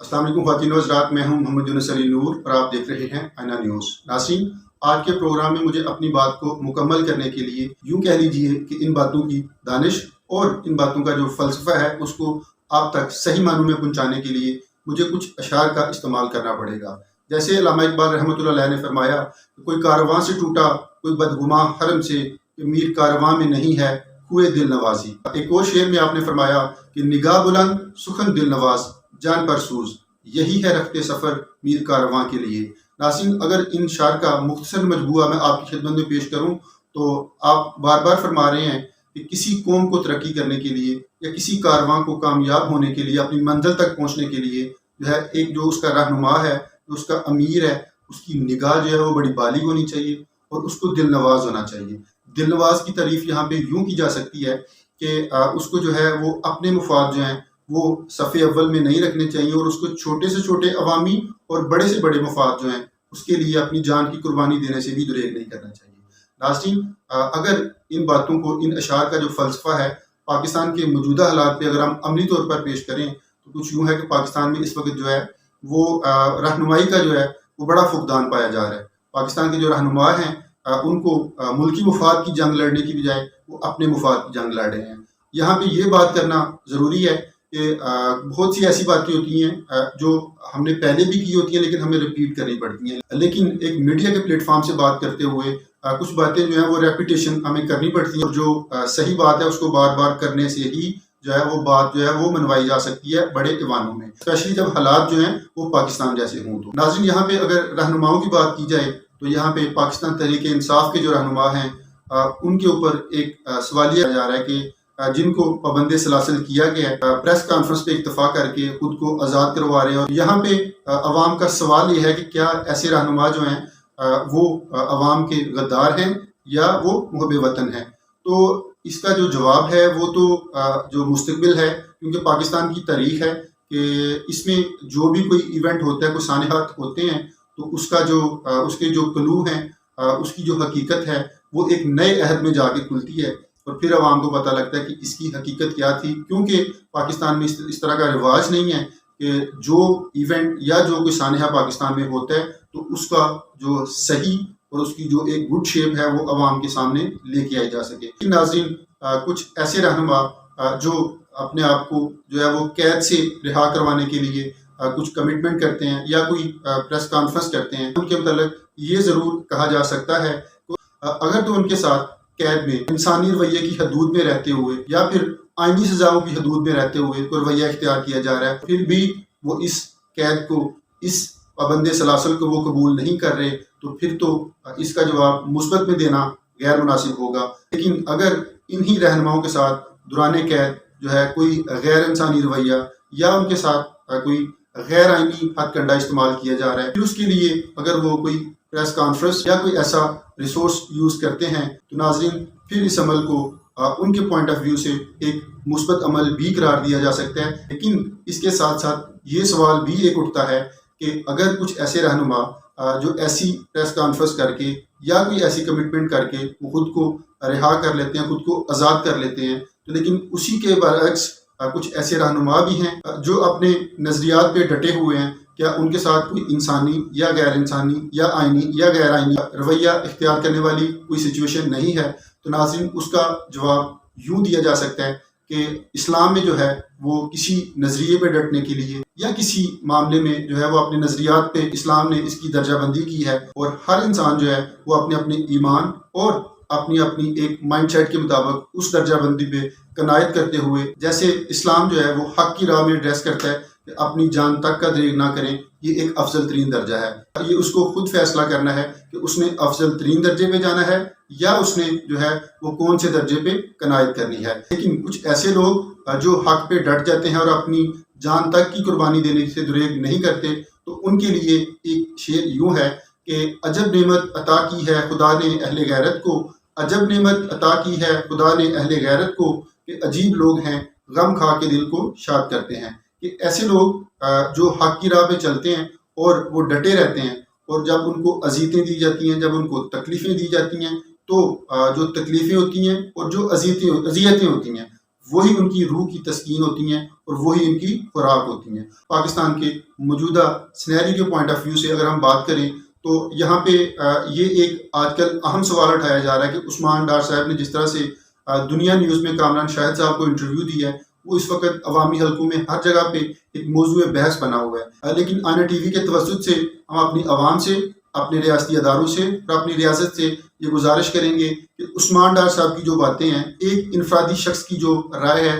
अस्सलाम वालेकुम ख़वातीन व हज़रात, मैं हूं मोहम्मद यूनुस अली नूर और आप देख रहे हैं आईना न्यूज़। नाज़रीन, आज के प्रोग्राम में मुझे अपनी बात को मुकम्मल करने के लिए यूं कह लीजिए कि इन बातों की दानिश और इन बातों का जो फ़लसफ़ा है उसको आप तक सही मानों में पहुँचाने के लिए मुझे कुछ अशार का इस्तेमाल करना पड़ेगा। जैसे अल्लामा इक़बाल रहमतुल्लाह अलैह ने फरमाया कि कोई कारवां से टूटा, कोई बदगुमां हरम से, कि मीर कारवां में नहीं है कुए दिल नवाजी। एक और शेर में आपने फरमाया कि निगाह बुलंद सुखन दिल नवाज, जान पर सूज, यही है रखते सफ़र मीर कारवां के लिए। नाज़रीन, अगर इन शार का मुख्तसर मजबूआ मैं आपकी खिदमत में पेश करूँ तो आप बार बार फरमा रहे हैं कि किसी कौम को तरक्की करने के लिए या किसी कारवां को कामयाब होने के लिए, अपनी मंजिल तक पहुँचने के लिए जो है, एक जो उसका रहनुमा है, जो उसका अमीर है, उसकी निगाह जो है वो बड़ी बालिग होनी चाहिए और उसको दिल नवाज होना चाहिए। दिल नवाज की तारीफ़ यहाँ पे यूँ की जा सकती है कि उसको जो है वो अपने मुफाद जो हैं वो सफ़े अव्वल में नहीं रखने चाहिए और उसको छोटे से छोटे अवामी और बड़े से बड़े मफाद जो हैं उसके लिए अपनी जान की कुर्बानी देने से भी गुरेज नहीं करना चाहिए। नाज़रीन, अगर इन बातों को, इन अशार का जो फ़लसफ़ा है पाकिस्तान के मौजूदा हालात पे अगर हम अमली तौर पर पेश करें तो कुछ यूँ है कि पाकिस्तान में इस वक्त जो है वो रहनुमाई का जो है वो बड़ा फुकदान पाया जा रहा है। पाकिस्तान के जो रहनुमा हैं उनको मुल्की मुफाद की जंग लड़ने की बजाय वो अपने मुफाद की जंग लड़ रहे हैं। यहाँ पे ये बात करना ज़रूरी है कि बहुत सी ऐसी बातें होती हैं जो हमने पहले भी की होती हैं लेकिन हमें रिपीट करनी पड़ती हैं। लेकिन एक मीडिया के प्लेटफॉर्म से बात करते हुए कुछ बातें जो हैं वो रेपिटेशन हमें करनी पड़ती हैं और जो सही बात है उसको बार बार करने से ही जो है वो बात जो है वो मनवाई जा सकती है बड़े ईवानों में, स्पेशली जब हालात जो हैं वो पाकिस्तान जैसे हों। तो नाज़रीन, यहाँ पे अगर रहनुमाओं की बात की जाए तो यहाँ पे पाकिस्तान तहरीक इंसाफ के जो रहनुमा हैं उनके ऊपर एक सवालिया जा रहा है कि जिनको पाबंदे सलासिल किया गया है, प्रेस कॉन्फ्रेंस पे इत्तफा करके खुद को आज़ाद करवा रहे हैं। और यहाँ पे अवाम का सवाल ये है कि क्या ऐसे रहनुमा जो हैं वो अवाम के गद्दार हैं या वो मुहब्बे वतन हैं। तो इसका जो जवाब है वो तो जो मुस्तकबिल है, क्योंकि पाकिस्तान की तारीख है कि इसमें जो भी कोई इवेंट होता है, कोई सानहात होते हैं तो उसका जो उसके जो क्लू हैं, उसकी जो हकीकत है वो एक नए अहद में जाके खुलती है और फिर अवाम को पता लगता है कि इसकी हकीकत क्या थी। क्योंकि पाकिस्तान में इस तरह का रिवाज नहीं है कि जो इवेंट या जो कोई सानहा पाकिस्तान में होता है तो उसका जो सही और उसकी जो एक गुड शेप है वो अवाम के सामने लेके आई जा सके। नाज़रीन, कुछ ऐसे रहनुमा जो अपने आप को जो है वो कैद से रिहा करवाने के लिए कुछ कमिटमेंट करते हैं या कोई प्रेस कॉन्फ्रेंस करते हैं, उनके मतलब ये ज़रूर कहा जा सकता है तो अगर तो उनके साथ कैद में इंसानी रवैये की हदूद में रहते हुए या फिर आइनी सजाओं की हदूद में रहते हुए कोई रवैया इख्तियार किया जा रहा है, फिर भी वो इस कैद को, इस पाबंदे सलासल को वो कबूल नहीं कर रहे, तो फिर तो इसका जवाब मुस्बत में देना गैर मुनासिब होगा। लेकिन अगर इन्हीं रहनुमाओं के साथ दौरान कैद जो है कोई गैर इंसानी रवैया या उनके साथ कोई गैर आइनी हथकंडा इस्तेमाल किया जा रहा है, फिर उसके लिए अगर वो कोई प्रेस कॉन्फ्रेंस या कोई ऐसा रिसोर्स यूज़ करते हैं तो नाज़रीन फिर इस अमल को उनके पॉइंट ऑफ व्यू से एक मुस्बत अमल भी करार दिया जा सकता है। लेकिन इसके साथ साथ ये सवाल भी एक उठता है कि अगर कुछ ऐसे रहनुमा जो ऐसी प्रेस कॉन्फ्रेंस करके या कोई ऐसी कमिटमेंट करके वो खुद को रिहा कर लेते हैं, खुद को आज़ाद कर लेते हैं, तो लेकिन उसी के बरअक्स कुछ ऐसे रहनुमा भी हैं जो अपने नज़रियात पे डटे हुए हैं, क्या उनके साथ कोई इंसानी या गैर इंसानी या आइनी या गैर आइनी रवैया इख्तियार करने वाली कोई सिचुएशन नहीं है। तो नाज़रीन, उसका जवाब यूँ दिया जा सकता है कि इस्लाम में जो है वो किसी नज़रिए पे डटने के लिए या किसी मामले में जो है वो अपने नज़रियात पे इस्लाम ने इसकी दर्जाबंदी की है और हर इंसान जो है वो अपने अपने ईमान और अपनी अपनी एक माइंडसेट के मुताबिक उस दर्जाबंदी पे कनायत करते हुए, जैसे इस्लाम जो है वो हक की राह में एड्रेस करता है कि अपनी जान तक का दरेग ना करें, ये एक अफजल तरीन दर्जा है। ये उसको खुद फैसला करना है कि उसने अफजल तरीन दर्जे पे जाना है या उसने जो है वो कौन से दर्जे पे कनायत करनी है। लेकिन कुछ ऐसे लोग जो हक पे डट जाते हैं और अपनी जान तक की कुर्बानी देने से दुरेग नहीं करते, तो उनके लिए एक शेर यूँ है कि अजब नेमत अता की है खुदा ने अहले गैरत को, अजब नेमत अता की है खुदा ने अहले गैरत को, कि अजीब लोग हैं गम खा के दिल को शाद करते हैं। कि ऐसे लोग जो हक की राह पे चलते हैं और वो डटे रहते हैं और जब उनको अज़ीयतें दी जाती हैं, जब उनको तकलीफ़ें दी जाती हैं, तो जो तकलीफ़ें होती हैं और जो अज़ियतें होती हैं वही उनकी रूह की तस्कीन होती हैं और वही उनकी खुराक होती हैं। पाकिस्तान के मौजूदा सिनेरियो के पॉइंट ऑफ व्यू से अगर हम बात करें तो यहाँ पे ये एक आजकल अहम सवाल उठाया जा रहा है कि उस्मान डार साहब ने जिस तरह से दुनिया न्यूज़ में कामरान शाहिद साहब को इंटरव्यू दिया है, वो इस वक्त अवामी हलकों में हर जगह पे एक मौजूद बहस बना हुआ है। लेकिन आईना टीवी के तवज्जुद से हम अपनी आवाम से, अपने रियासती अदारों से और अपनी रियासत से ये गुजारिश करेंगे कि उस्मान डार साहब की जो बातें हैं, एक इनफरादी शख्स की जो राय है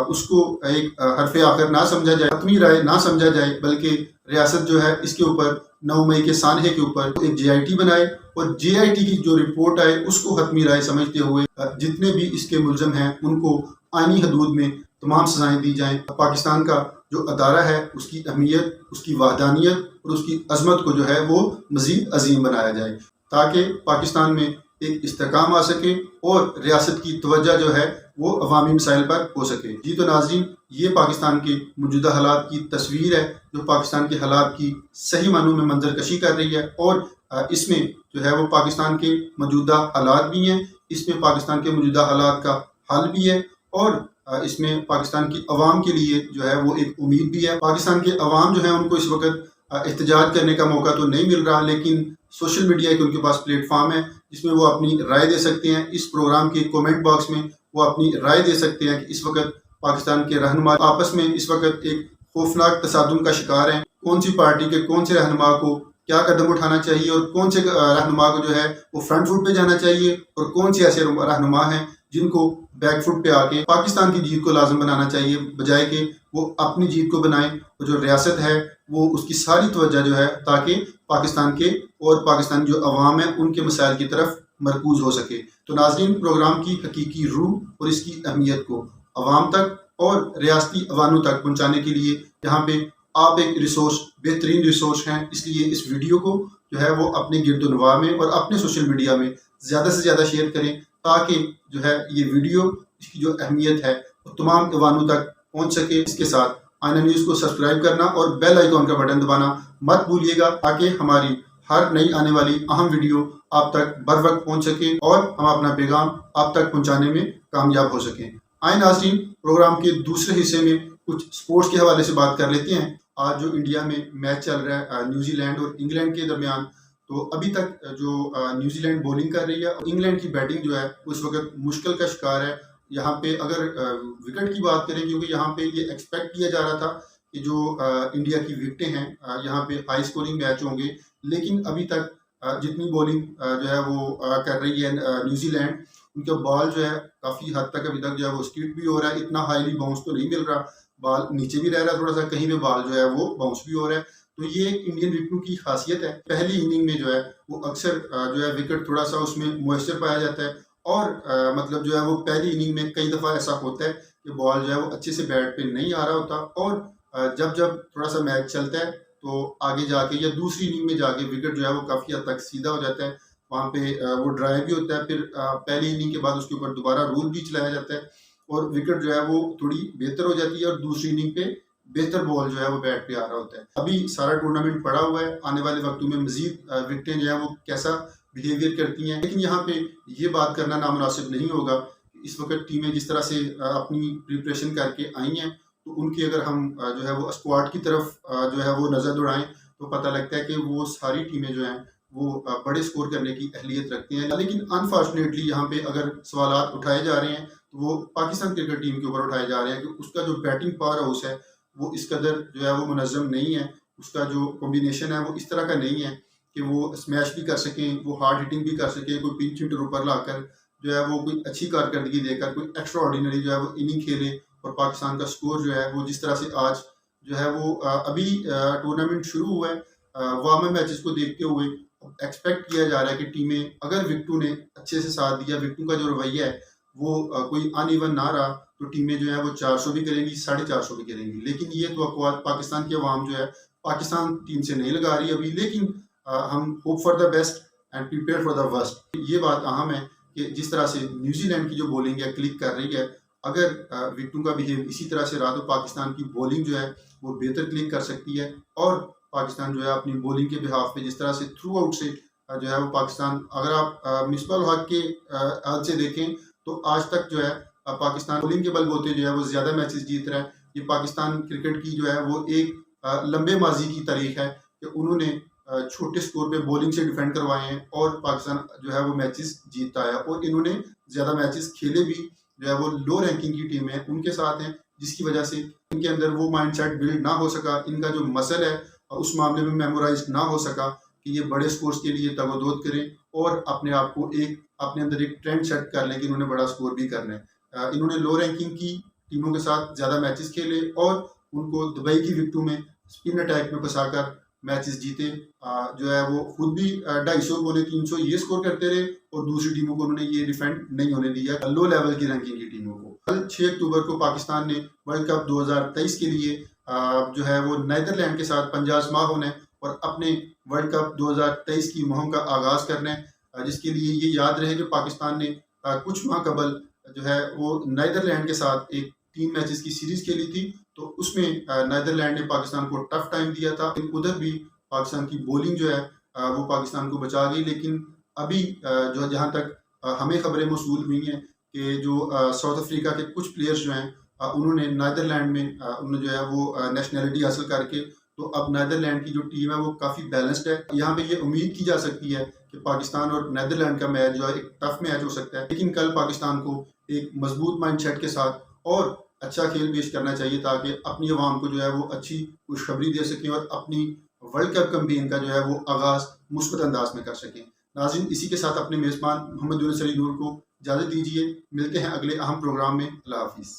उसको एक हरफ आखिर ना समझा जाए, अपनी राय ना समझा जाए, बल्कि रियासत जो है इसके ऊपर 9 मई के सानहे के ऊपर एक JIT बनाए और JIT की जो रिपोर्ट आए उसको हतमी राय समझते हुए जितने भी इसके मुलजम हैं उनको आईनी हदूद में तमाम सजाएं दी जाएं। पाकिस्तान का जो अदारा है उसकी अहमियत, उसकी वहदानियत और उसकी अजमत को जो है वो मज़ीद अजीम बनाया जाए, ताकि पाकिस्तान में एक इस्तेकाम आ सके और रियासत की तवज्जो जो है वो अवामी मसाइल पर हो सके। जी तो नाज़रीन, ये पाकिस्तान के मौजूदा हालात की तस्वीर है जो पाकिस्तान के हालात की सही मानों में मंजर कशी कर रही है और इसमें जो है वो पाकिस्तान के मौजूदा हालात भी हैं, इसमें पाकिस्तान के मौजूदा हालात का हल भी है और इसमें पाकिस्तान की अवाम के लिए जो है वो एक उम्मीद भी है। पाकिस्तान के अवाम जो है उनको इस वक्त एहतजाज करने का मौका तो नहीं मिल रहा, लेकिन सोशल मीडिया के उनके पास प्लेटफॉर्म है जिसमें वो अपनी राय दे सकते हैं। इस प्रोग्राम के कमेंट बॉक्स में वो अपनी राय दे सकते हैं कि इस वक्त पाकिस्तान के रहनुमा आपस में इस वक्त एक खौफनाक तसादुम का शिकार हैं। कौन सी पार्टी के कौन से रहनुमा को क्या कदम उठाना चाहिए और कौन से रहनुमा को जो है वो फ्रंट फुट पे जाना चाहिए और कौन से ऐसे रहनुमा हैं जिनको बैक फुट पे आके पाकिस्तान की जीत को लाजम बनाना चाहिए, बजाय कि वो अपनी जीत को बनाएं और जो रियासत है वो उसकी सारी तवज्जो जो है ताकि पाकिस्तान के और पाकिस्तान जो अवाम है उनके मसाइल की तरफ मरकूज हो सके। तो नाज़रीन, प्रोग्राम की हकीकी रूह और इसकी अहमियत को अवाम तक और रियासती अवानों तक पहुँचाने के लिए यहाँ पे आप एक रिसोर्स, बेहतरीन रिसोर्स हैं, इसलिए इस वीडियो को जो है वो अपने गिरदोनवा में और अपने सोशल मीडिया में ज़्यादा से ज़्यादा शेयर करें, ताकि जो है ये वीडियो, इसकी जो अहमियत है वो तमाम अवानों तक पहुँच सके। इसके साथ आईना न्यूज़ को सब्सक्राइब करना और बेल आइकॉन का बटन दबाना मत भूलिएगा, ताकि हमारी हर नई आने वाली अहम वीडियो आप तक बर वक्त पहुँच सके और हम अपना पैगाम आप तक पहुँचाने में कामयाब हो सकें। आए नाज़रीन, प्रोग्राम के दूसरे हिस्से में कुछ स्पोर्ट्स के हवाले से बात कर लेते हैं। आज जो इंडिया में मैच चल रहा है न्यूजीलैंड और इंग्लैंड के दरमियान, तो अभी तक जो न्यूजीलैंड बॉलिंग कर रही है और इंग्लैंड की बैटिंग जो है उस वक्त मुश्किल का शिकार है। यहाँ पे अगर विकेट की बात करें, क्योंकि यहाँ पे ये एक्सपेक्ट किया जा रहा था कि जो इंडिया की विकेटें हैं यहाँ पे हाई स्कोरिंग मैच होंगे, लेकिन अभी तक जितनी बॉलिंग जो है वो कर रही है न्यूजीलैंड, उनका बॉल जो है काफ़ी हद तक अभी तक जो है वो स्किड भी हो रहा है, इतना हाईली बाउंस तो नहीं मिल रहा, बॉल नीचे भी रह रहा है थोड़ा सा, कहीं पे बॉल जो है वो बाउंस भी हो रहा है। तो ये इंडियन विकेटों की खासियत है। पहली इनिंग में जो है वो अक्सर जो है विकेट थोड़ा सा उसमें मॉइस्चर पाया जाता है और मतलब जो है वो पहली इनिंग में कई दफ़ा ऐसा होता है कि बॉल जो है वो अच्छे से बैट पे नहीं आ रहा होता और जब जब थोड़ा सा मैच चलता है तो आगे जाके या दूसरी इनिंग में जाके विकेट जो है वो काफ़ी हद तक सीधा हो जाता है, वहाँ पे वो ड्राइव भी होता है, फिर पहली इनिंग के बाद उसके ऊपर दोबारा रूल भी चलाया जाता है और विकेट जो है वो थोड़ी बेहतर हो जाती है और दूसरी इनिंग पे बेहतर बॉल जो है वो बैट पे आ रहा होता है। अभी सारा टूर्नामेंट पड़ा हुआ है, आने वाले वक्तों में मजीद विकेटें जो है वो कैसा बिहेवियर करती हैं, लेकिन यहाँ पे ये बात करना नामुनासिब नहीं होगा। इस वक्त टीमें जिस तरह से अपनी प्रिपरेशन करके आई हैं, तो उनकी अगर हम जो है वो स्क्वाड की तरफ जो है वो नज़र दौड़ाएं तो पता लगता है कि वो सारी टीमें जो हैं वो बड़े स्कोर करने की अहलियत रखती हैं। लेकिन अनफॉर्चुनेटली यहाँ पे अगर सवालात उठाए जा रहे हैं तो वो पाकिस्तान क्रिकेट टीम के ऊपर उठाए जा रहे हैं कि उसका जो बैटिंग पावर हाउस है वो इस कदर जो है वो मुनज़्ज़म नहीं है, उसका जो कॉम्बिनेशन है वो इस तरह का नहीं है कि वो स्मैश भी कर सकें, वो हार्ड हिटिंग भी कर सकें, कोई पिंच हिटर ऊपर लाकर जो है वो कोई अच्छी कारकर्दगी देकर कोई एक्स्ट्रा ऑर्डिनरी जो है वो इनिंग खेले और पाकिस्तान का स्कोर जो है वो जिस तरह से आज जो है वो अभी टूर्नामेंट शुरू हुआ है वार्म अप मैचेस को देखते हुए एक्सपेक्ट किया जा रहा है कि टीमें अगर विकेटों ने अच्छे से साथ दिया, विकेटों का जो रवैया है वो कोई अनइवन ना रहा, तो टीमें जो है वो 400 भी करेंगी, 450 भी करेंगी। लेकिन ये तो पाकिस्तान की अवाम जो है पाकिस्तान टीम से नहीं लगा रही अभी, लेकिन हम hope for the best and prepare for the worst. ये बात अहम है कि जिस तरह से न्यूजीलैंड की जो बॉलिंग है क्लिक कर रही है, अगर विकेटों का बिहेव इसी तरह से रहा तो पाकिस्तान की बॉलिंग जो है वो बेहतर क्लिक कर सकती है और पाकिस्तान जो है अपनी बॉलिंग के बिहाफ पे जिस तरह से थ्रू आउट से जो है वो पाकिस्तान, अगर आप मिसबाह उल हक के हाथ से देखें तो आज तक जो है पाकिस्तान बॉलिंग के बलबूते जो है वो ज़्यादा मैचेस जीत रहा है। ये पाकिस्तान क्रिकेट की जो है वो एक लंबे माजी की तारीख है कि उन्होंने छोटे स्कोर पे बॉलिंग से डिफेंड करवाए हैं और पाकिस्तान जो है वो मैचेस जीतता है। और इन्होंने ज़्यादा मैचेस खेले भी जो है वो लो रैंकिंग की टीम है उनके साथ हैं, जिसकी वजह से इनके अंदर वो माइंडसेट बिल्ड ना हो सका। इनका जो मसल है उस मामले में मेमोराइज ना हो सका कि ये बड़े स्कोर्स के लिए तगोदोद करें और अपने आप को अपने अंदर एक ट्रेंड सेट कर लें कि इन्होंने बड़ा स्कोर भी करना है। इन्होंने लो रैंकिंग की टीमों के साथ ज़्यादा मैचेस खेले और उनको दुबई की विकेटों में स्पिन अटैक में फंसाकर मैचेस जीते। जो है वो खुद भी 250 बोले 300 ये स्कोर करते रहे और दूसरी टीमों को उन्होंने ये डिफेंड नहीं होने दिया लो लेवल की रैंकिंग की टीमों को। कल 6 अक्टूबर को पाकिस्तान ने वर्ल्ड कप 2023 के लिए जो है वो नीदरलैंड के साथ पंजाब माह होना है और अपने वर्ल्ड कप 2023 की मुहिम का आगाज़ करना है, जिसके लिए ये याद रहे कि पाकिस्तान ने कुछ माह कबल जो है वो नीदरलैंड के साथ एक 3 मैचेस की सीरीज खेली थी। तो उसमें नीदरलैंड ने पाकिस्तान को टफ टाइम दिया था। उधर भी पाकिस्तान की बॉलिंग जो है वो पाकिस्तान को बचा गई। लेकिन अभी जो जहाँ तक हमें खबरें मौसूल हुई हैं कि जो साउथ अफ्रीका के कुछ प्लेयर्स जो हैं उन्होंने नीदरलैंड में उन्होंने जो है वो नेशनैलिटी हासिल करके तो अब नीदरलैंड की जो टीम है वो काफ़ी बैलेंस्ड है। यहाँ पे ये उम्मीद की जा सकती है कि पाकिस्तान और नीदरलैंड का मैच जो है एक टफ मैच हो सकता है। लेकिन कल पाकिस्तान को एक मजबूत माइंडसेट के साथ और अच्छा खेल पेश करना चाहिए ताकि अपनी आवाम को जो है वो अच्छी खुशखबरी दे सकें और अपनी वर्ल्ड कप कैंपेन का जो है वो आगाज़ मुस्बत अंदाज में कर सकें। नाज़रीन, इसी के साथ अपने मेज़बान मोहम्मद यूनुस अली नूर को इजाज़त दीजिए। मिलते हैं अगले अहम प्रोग्राम में। अल्लाह हाफिज़।